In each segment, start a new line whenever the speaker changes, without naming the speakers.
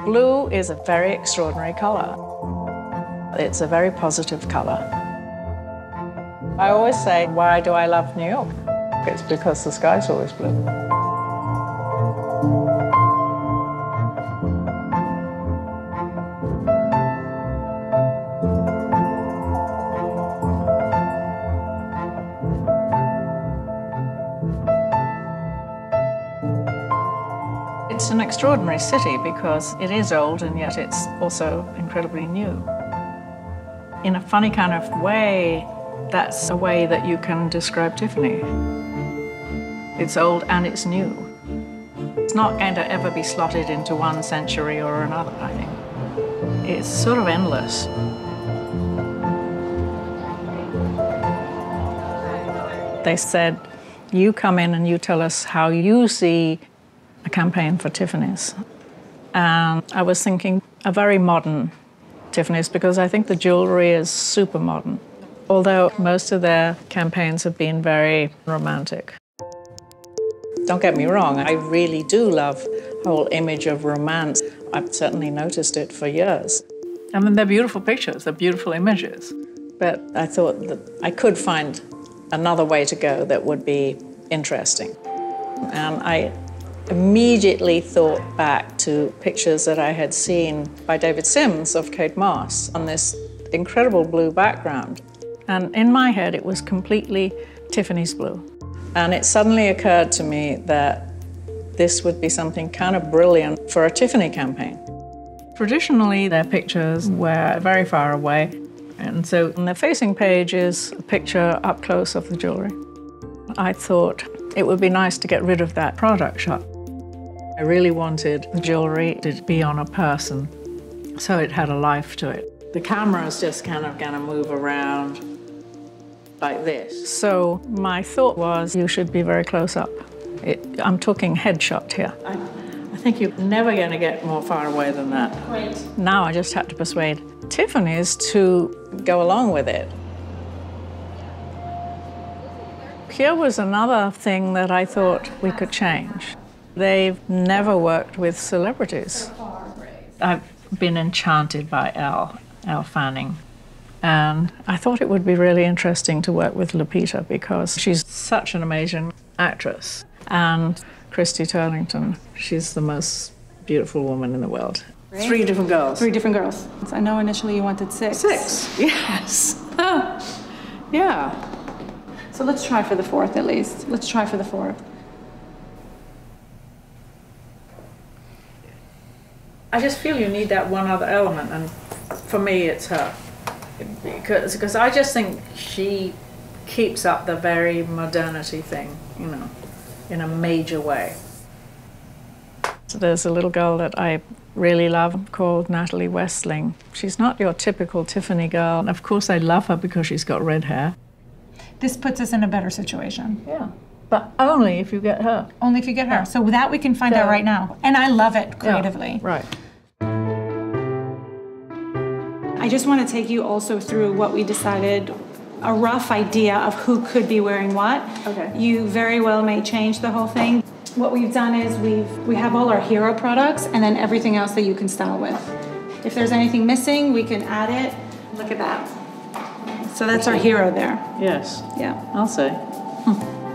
Blue is a very extraordinary color. It's a very positive color. I always say, why do I love New York? It's because the sky's always blue. It's an extraordinary city because it is old and yet it's also incredibly new. In a funny kind of way, that's a way that you can describe Tiffany. It's old and it's new. It's not going to ever be slotted into one century or another, I think. It's sort of endless. They said, you come in and you tell us how you see a campaign for Tiffany's. And I was thinking a very modern Tiffany's because I think the jewelry is super modern, although most of their campaigns have been very romantic. Don't get me wrong, I really do love the whole image of romance. I've certainly noticed it for years. I mean, they're beautiful pictures, they're beautiful images. But I thought that I could find another way to go that would be interesting. And I immediately thought back to pictures that I had seen by David Sims of Kate Moss on this incredible blue background. And in my head, it was completely Tiffany's blue. And it suddenly occurred to me that this would be something kind of brilliant for a Tiffany campaign. Traditionally, their pictures were very far away. And so on the facing page is a picture up close of the jewelry. I thought it would be nice to get rid of that product shot. I really wanted the jewelry to be on a person, so it had a life to it. The camera is just kind of going to move around like this. So my thought was you should be very close up. I'm talking headshot here. I think you're never going to get more far away than that. Great. Now I just had to persuade Tiffany's to go along with it. Here was another thing that I thought we could change. They've never worked with celebrities. I've been enchanted by Elle Fanning. And I thought it would be really interesting to work with Lupita because she's such an amazing actress. And Christy Turlington, she's the most beautiful woman in the world. Great. 3 different girls. 3 different girls.
I know initially you wanted 6.
6, yes. Yeah.
So let's try for the 4th at least. Let's try for the 4th.
I just feel you need that one other element, and for me it's her. Because I just think she keeps up the very modernity thing, you know, in a major way. So there's a little girl that I really love called Natalie Westling. She's not your typical Tiffany girl. And of course I love her because she's got red hair.
This puts us in a better situation.
Yeah, but only if you get her.
Only if you get her. So that we can find out right now. And I love it creatively.
Yeah, right.
I just want to take you also through what we decided, a rough idea of who could be wearing what.
Okay.
You very well may change the whole thing. What we've done is we have all our hero products and then everything else that you can style with. If there's anything missing, we can add it. Look at that. So that's our hero there.
Yes.
Yeah.
I'll say.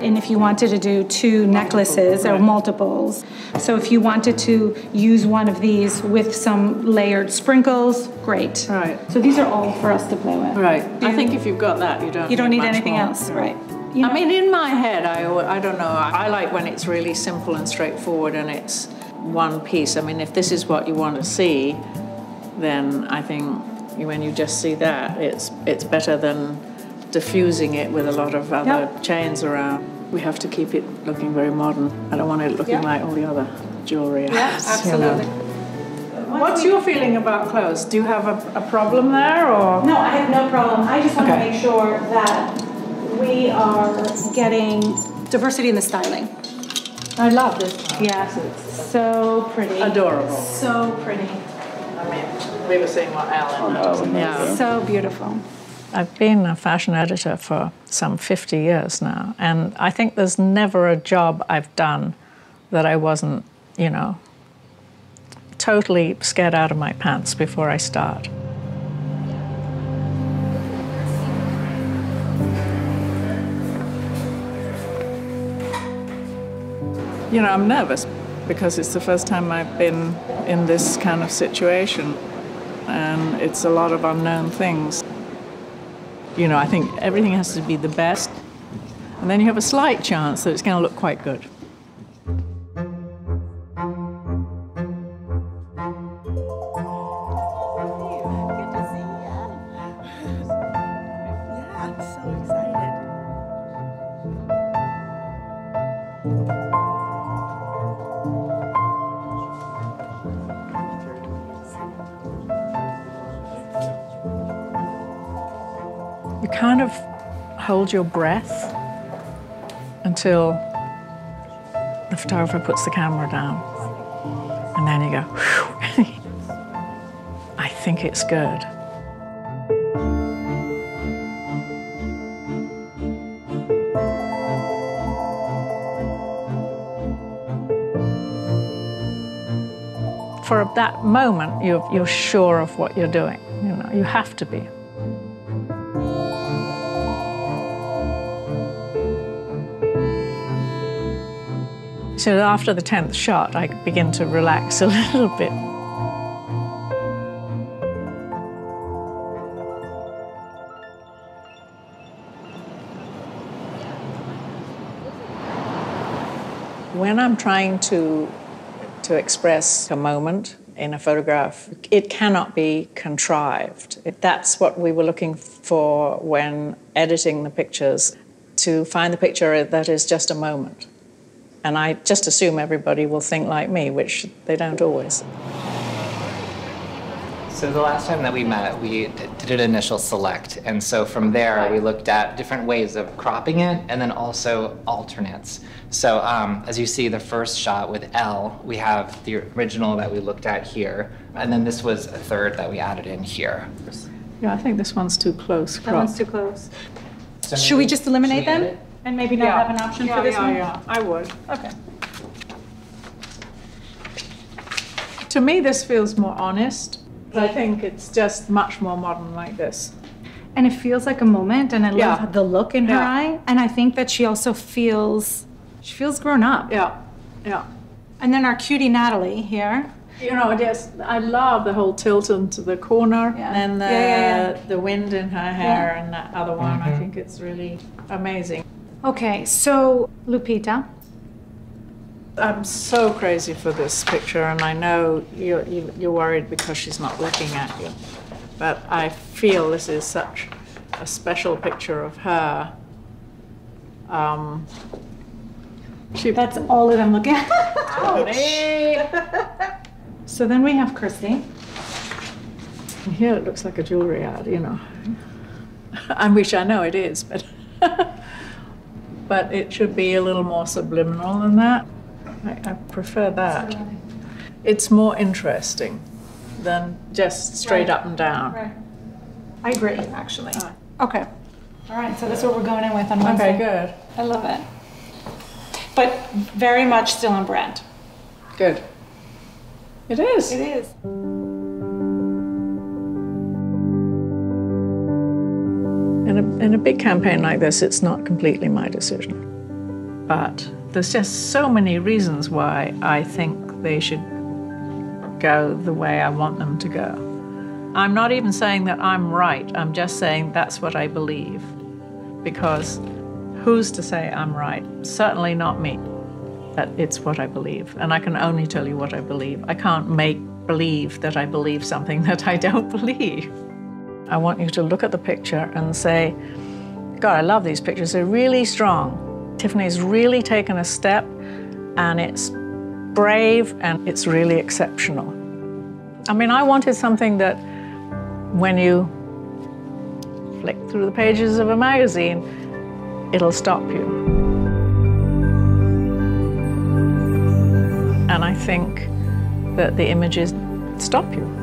And if you wanted to do 2 necklaces or multiples, so if you wanted to use one of these with some layered sprinkles, great.
Right.
So these are all for us to play with.
Right. I think if you've got that, you don't
need
much
anything
more.
else, right?
You know, I mean, in my head, I don't know, I like when it's really simple and straightforward and it's one piece. I mean, if this is what you want to see, then I think when you just see that, it's better than diffusing it with a lot of other chains around. We have to keep it looking very modern. I don't want it looking like all the other jewelry.
Yeah, absolutely.
You know. What's your feeling about clothes? Do you have a problem there, or?
No, I have no problem. I just want to make sure that we are getting diversity in the styling.
I love this one.
Yeah, it's so pretty.
Adorable.
So pretty.
I mean, we were saying what Alan
Yeah. So beautiful.
I've been a fashion editor for some 50 years now, and I think there's never a job I've done that I wasn't, you know, totally scared out of my pants before I start. You know, I'm nervous because it's the first time I've been in this kind of situation, and it's a lot of unknown things. You know, I think everything has to be the best, and then you have a slight chance that it's going to look quite good. You kind of hold your breath until the photographer puts the camera down. And then you go, whew. I think it's good. For that moment, you're sure of what you're doing. You know, you have to be. So after the 10th shot, I begin to relax a little bit. When I'm trying to express a moment in a photograph, it cannot be contrived. That's what we were looking for when editing the pictures, to find the picture that is just a moment. And I just assume everybody will think like me, which they don't always.
So the last time that we met, we did an initial select. And so from there, we looked at different ways of cropping it and then also alternates. So as you see, the first shot with L, we have the original that we looked at here. And then this was a third that we added in here.
Yeah, I think this one's too close.
That one's too close.
So
Should we just eliminate them?
edit?
And maybe not have an option for this one?
Yeah, I would.
Okay.
To me, this feels more honest. I think it's just much more modern like this.
And it feels like a moment, and I love
Yeah.
the look in her
Yeah.
eye. And I think that she also feels, she feels grown up.
Yeah, yeah.
And then our cutie Natalie here.
You know, I love the whole tilt into the corner,
Yeah.
and the wind in her hair, and that other one. I
Mhm.
think it's really amazing.
Okay, so Lupita.
I'm so crazy for this picture, and I know you're worried because she's not looking at you. But I feel this is such a special picture of her.
That's all that I'm looking at.
Howdy.
So then we have Christy.
And here it looks like a jewelry ad, you know. I wish I know it is, but but it should be a little more subliminal than that. I prefer that. It's more interesting than just straight up and down.
Right. I agree, actually.
Right.
Okay. All right, so that's what we're going in with on Wednesday.
Okay, good.
I love it. But very much still on brand.
Good. It is.
It is.
In a big campaign like this, it's not completely my decision. But there's just so many reasons why I think they should go the way I want them to go. I'm not even saying that I'm right. I'm just saying that's what I believe. Because who's to say I'm right? Certainly not me. That it's what I believe. And I can only tell you what I believe. I can't make believe that I believe something that I don't believe. I want you to look at the picture and say, God, I love these pictures. They're really strong. Tiffany's really taken a step, and it's brave, and it's really exceptional. I mean, I wanted something that when you flick through the pages of a magazine, it'll stop you. And I think that the images stop you.